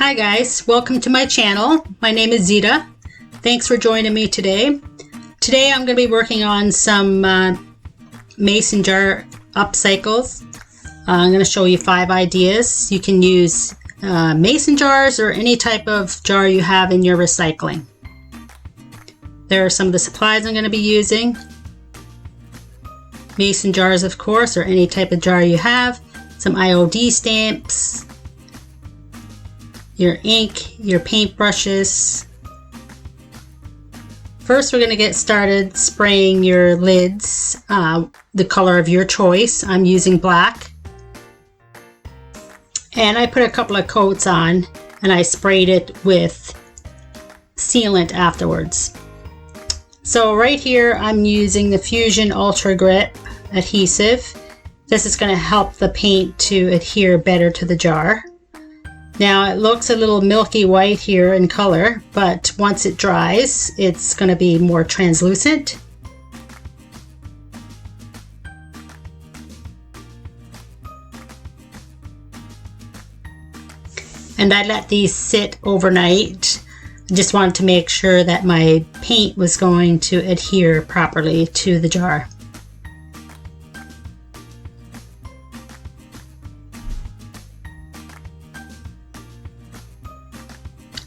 Hi guys, welcome to my channel. My name is Zita. Thanks for joining me today. Today I'm going to be working on some mason jar upcycles. I'm going to show you 5 ideas. You can use mason jars or any type of jar you have in your recycling. There are some of the supplies I'm going to be using. Mason jars, of course, or any type of jar you have. Some IOD stamps, your ink, your paint brushes. First, we're going to get started spraying your lids the color of your choice. I'm using black. And I put a couple of coats on and I sprayed it with sealant afterwards. So right here I'm using the Fusion Ultra Grip adhesive. This is going to help the paint to adhere better to the jar. Now it looks a little milky white here in color, but once it dries, it's going to be more translucent. And I let these sit overnight. I just wanted to make sure that my paint was going to adhere properly to the jar.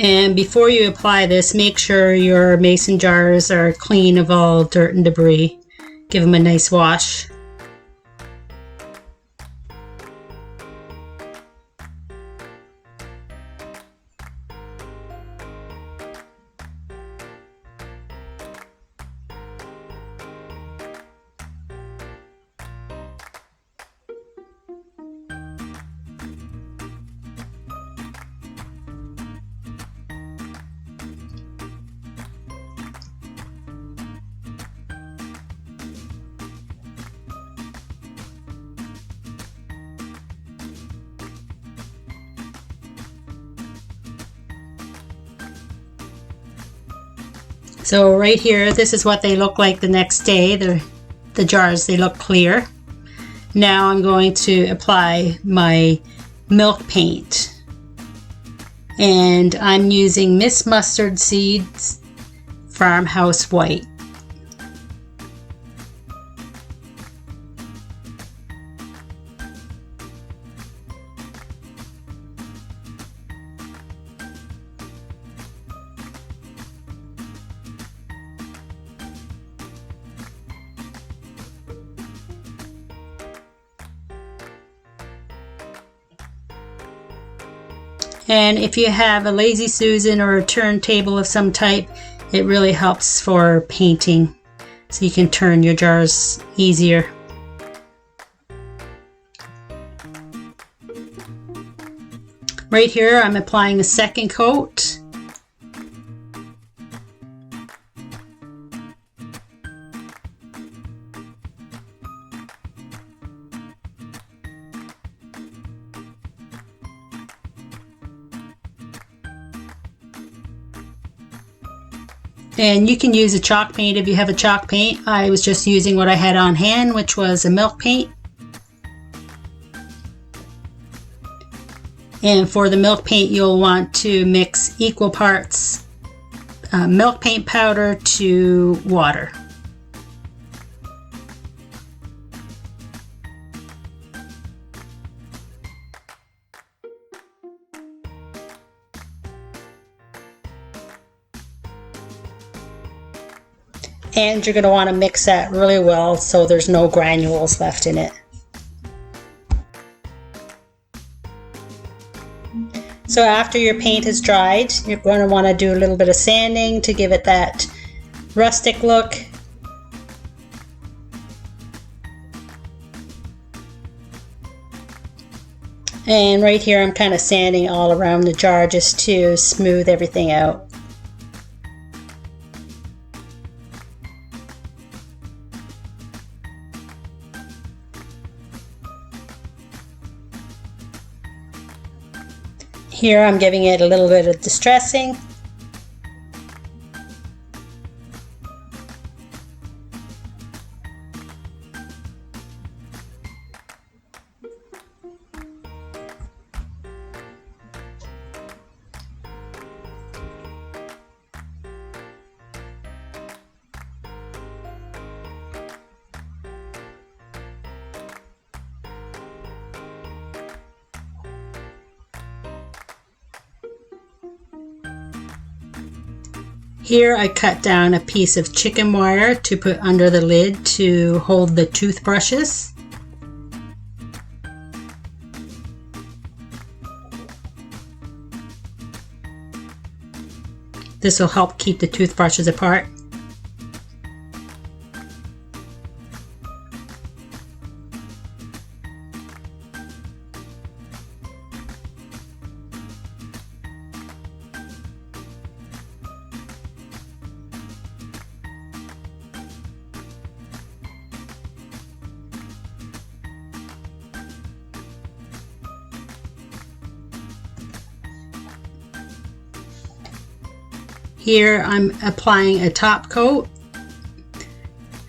And before you apply this, make sure your mason jars are clean of all dirt and debris. Give them a nice wash. So right here, this is what they look like the next day. The jars, they look clear. Now I'm going to apply my milk paint. And I'm using Miss Mustard Seeds Farmhouse White. And if you have a Lazy Susan or a turntable of some type, it really helps for painting, so you can turn your jars easier. Right here I'm applying a second coat. And you can use a chalk paint if you have a chalk paint. I was just using what I had on hand, which was a milk paint. And for the milk paint, you'll want to mix equal parts milk paint powder to water. And you're going to want to mix that really well so there's no granules left in it. So after your paint is dried, you're going to want to do a little bit of sanding to give it that rustic look. And right here I'm kind of sanding all around the jar just to smooth everything out. Here I'm giving it a little bit of distressing. Here I cut down a piece of chicken wire to put under the lid to hold the toothbrushes. This will help keep the toothbrushes apart. Here I'm applying a top coat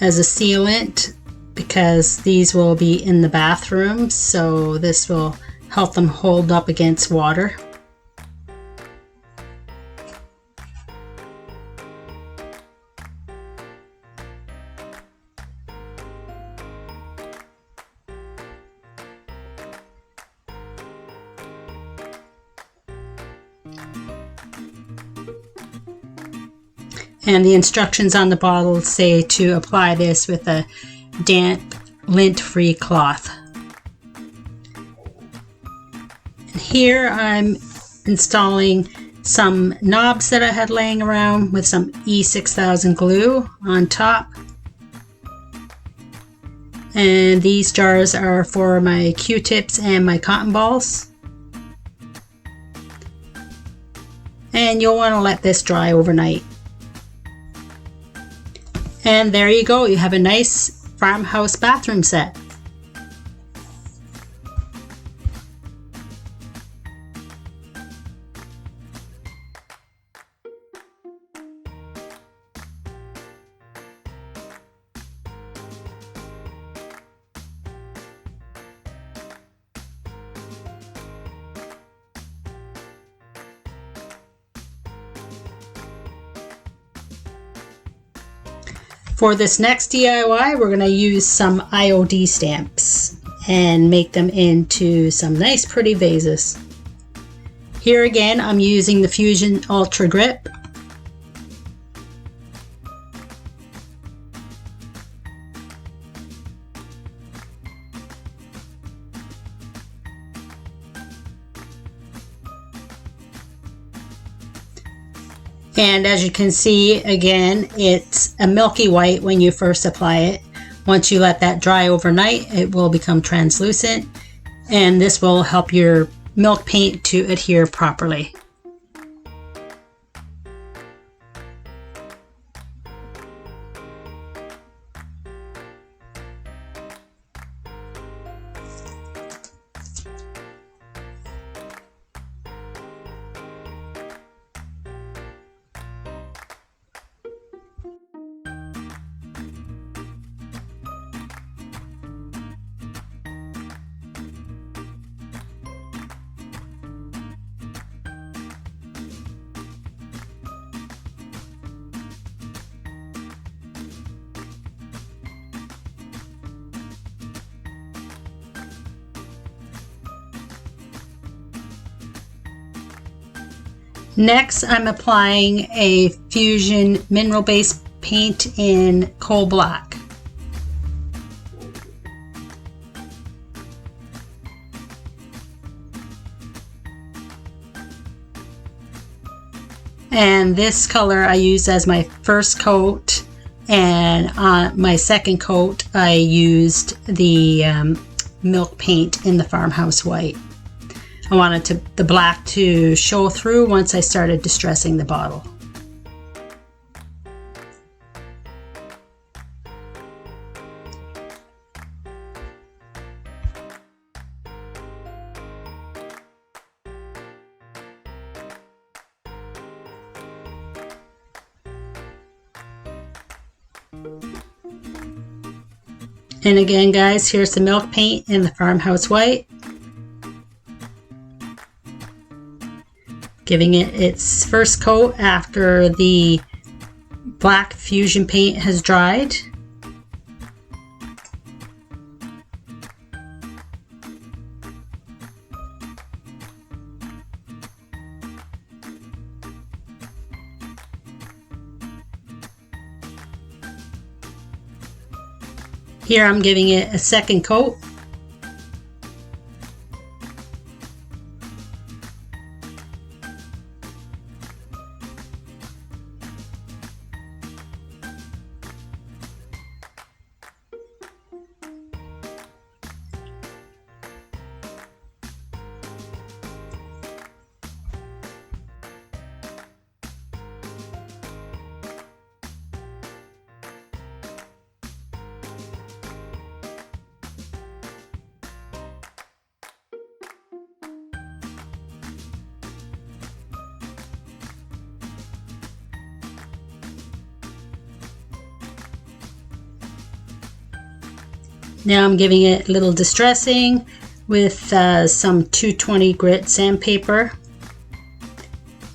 as a sealant because these will be in the bathroom, so this will help them hold up against water. And the instructions on the bottle say to apply this with a damp, lint-free cloth. And here I'm installing some knobs that I had laying around with some E6000 glue on top. And these jars are for my Q-tips and my cotton balls. And you'll want to let this dry overnight. And there you go, you have a nice farmhouse bathroom set. For this next DIY, we're going to use some IOD stamps and make them into some nice pretty vases. Here again, I'm using the Fusion Ultra Grip. And as you can see, again, it's a milky white when you first apply it. Once you let that dry overnight, it will become translucent, and this will help your milk paint to adhere properly. Next, I'm applying a Fusion mineral base paint in coal black. And this color I used as my first coat, and on my second coat I used the milk paint in the Farmhouse White. I wanted the black to show through once I started distressing the bottle. And again, guys, here's the milk paint in the Farmhouse White. Giving it its first coat after the black Fusion paint has dried. Here I'm giving it a second coat. Now I'm giving it a little distressing with some 220 grit sandpaper.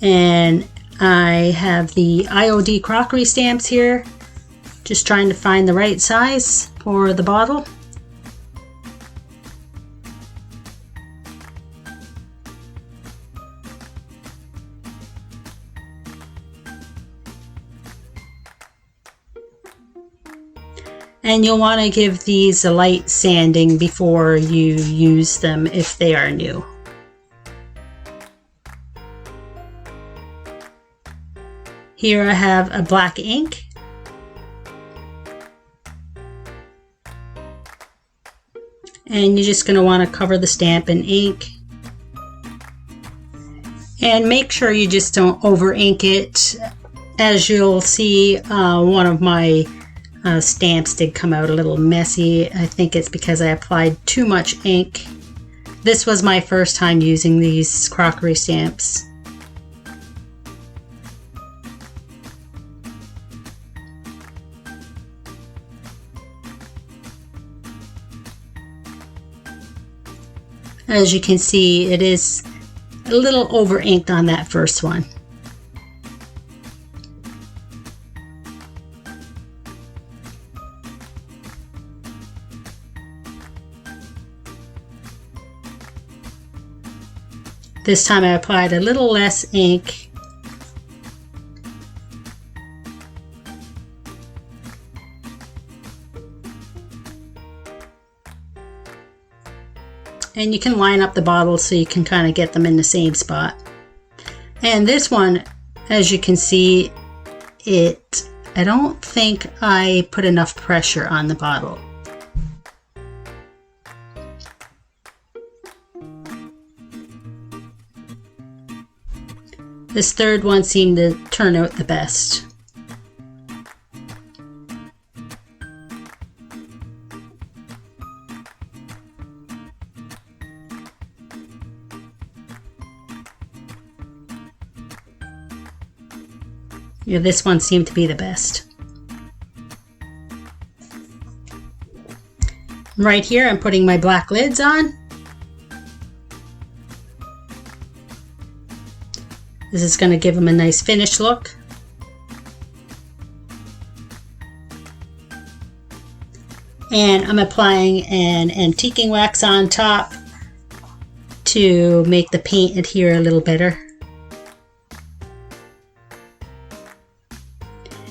And I have the IOD crockery stamps here, just trying to find the right size for the bottle. And you'll want to give these a light sanding before you use them if they are new. Here I have a black ink. And you're just going to want to cover the stamp in ink. And make sure you just don't over ink it. As you'll see, one of my stamps did come out a little messy. I think it's because I applied too much ink. This was my first time using these crockery stamps. As you can see, it is a little over inked on that first one. This time I applied a little less ink. And you can line up the bottles so you can kind of get them in the same spot. And this one, as you can see, I don't think I put enough pressure on the bottle. This third one seemed to turn out the best. Yeah, this one seemed to be the best. Right here, I'm putting my black lids on. This is going to give them a nice finished look. And I'm applying an antiquing wax on top to make the paint adhere a little better.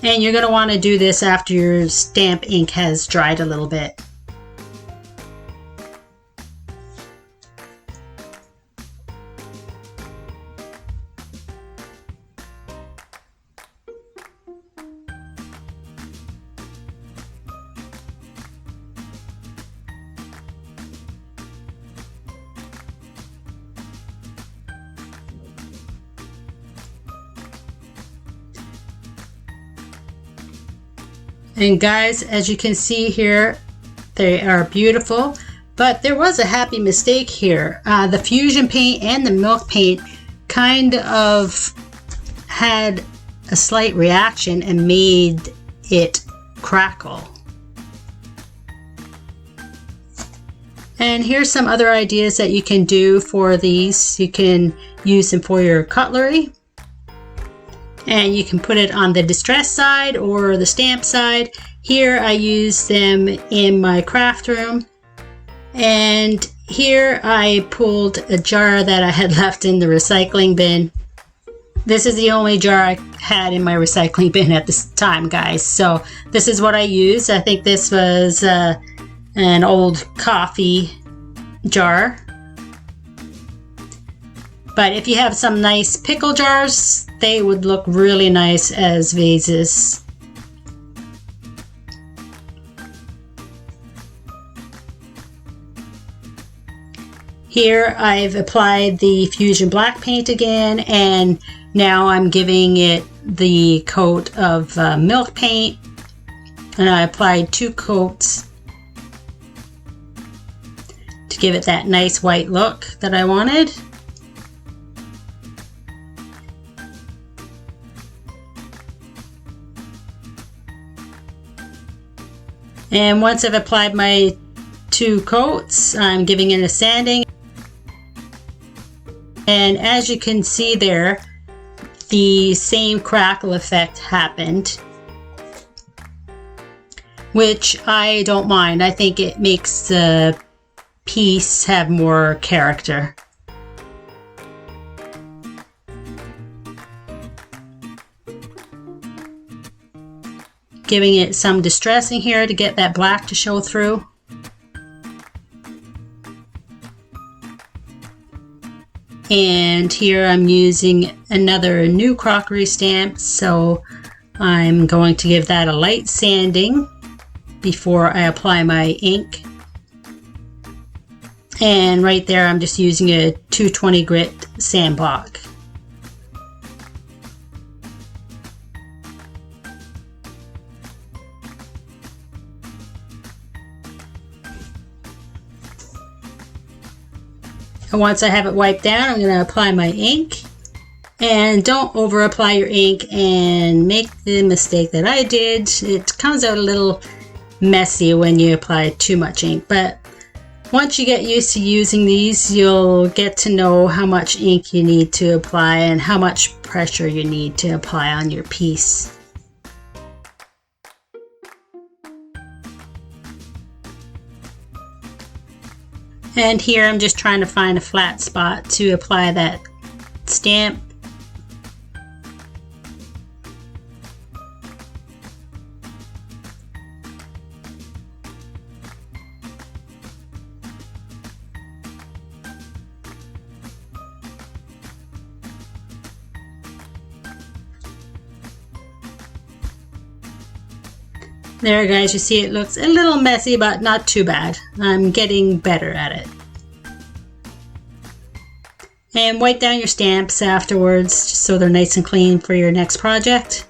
And you're going to want to do this after your stamp ink has dried a little bit. And guys, as you can see here, they are beautiful, but there was a happy mistake here. The fusion paint and the milk paint kind of had a slight reaction and made it crackle. And here's some other ideas that you can do for these. You can use them for your cutlery. And you can put it on the distress side or the stamp side. Here I use them in my craft room. And here I pulled a jar that I had left in the recycling bin. This is the only jar I had in my recycling bin at this time, guys. So this is what I used. I think this was an old coffee jar. But if you have some nice pickle jars, they would look really nice as vases. Here I've applied the Fusion black paint again, and now I'm giving it the coat of milk paint, and I applied 2 coats to give it that nice white look that I wanted. And once I've applied my 2 coats, I'm giving it a sanding. And as you can see there, the same crackle effect happened, which I don't mind. I think it makes the piece have more character. Giving it some distressing here to get that black to show through. And here I'm using another new crockery stamp, so I'm going to give that a light sanding before I apply my ink. And right there I'm just using a 220 grit sandblock. And once I have it wiped down, I'm going to apply my ink. And don't over apply your ink and make the mistake that I did. It comes out a little messy when you apply too much ink, but once you get used to using these, you'll get to know how much ink you need to apply and how much pressure you need to apply on your piece. And here I'm just trying to find a flat spot to apply that stamp. There guys, you see it looks a little messy, but not too bad. I'm getting better at it. And wipe down your stamps afterwards, just so they're nice and clean for your next project.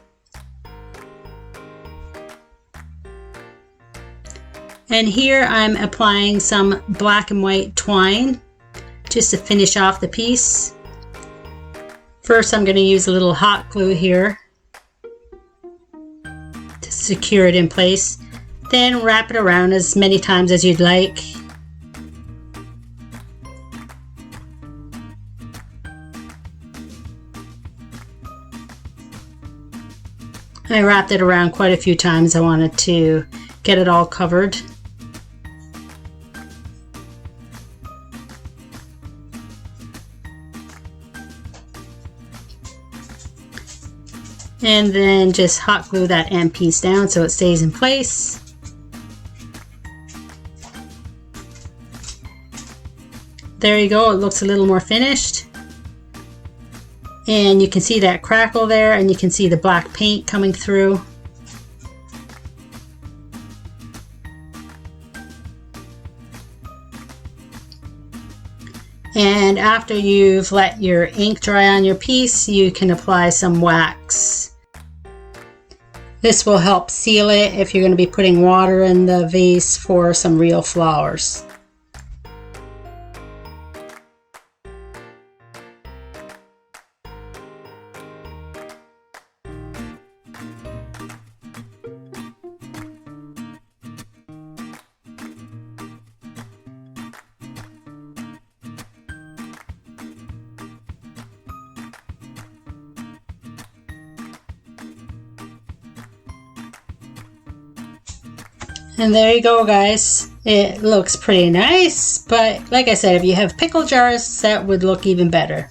And here I'm applying some black and white twine just to finish off the piece. First I'm going to use a little hot glue here to secure it in place. Then wrap it around as many times as you'd like. I wrapped it around quite a few times. I wanted to get it all covered. And then just hot glue that end piece down so it stays in place. There you go, it looks a little more finished. And you can see that crackle there, and you can see the black paint coming through. And after you've let your ink dry on your piece, you can apply some wax. This will help seal it if you're going to be putting water in the vase for some real flowers. And there you go guys, it looks pretty nice, but like I said, if you have pickle jars, that would look even better.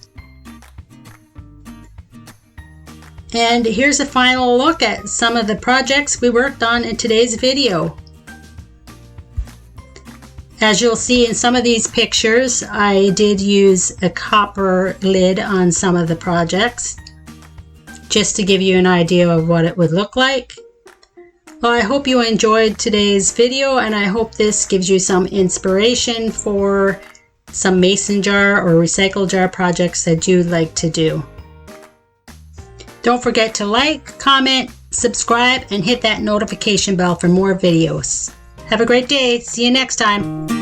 And here's a final look at some of the projects we worked on in today's video. As you'll see in some of these pictures, I did use a copper lid on some of the projects, just to give you an idea of what it would look like. Well, I hope you enjoyed today's video, and I hope this gives you some inspiration for some mason jar or recycle jar projects that you'd like to do. Don't forget to like, comment, subscribe, and hit that notification bell for more videos. Have a great day. See you next time.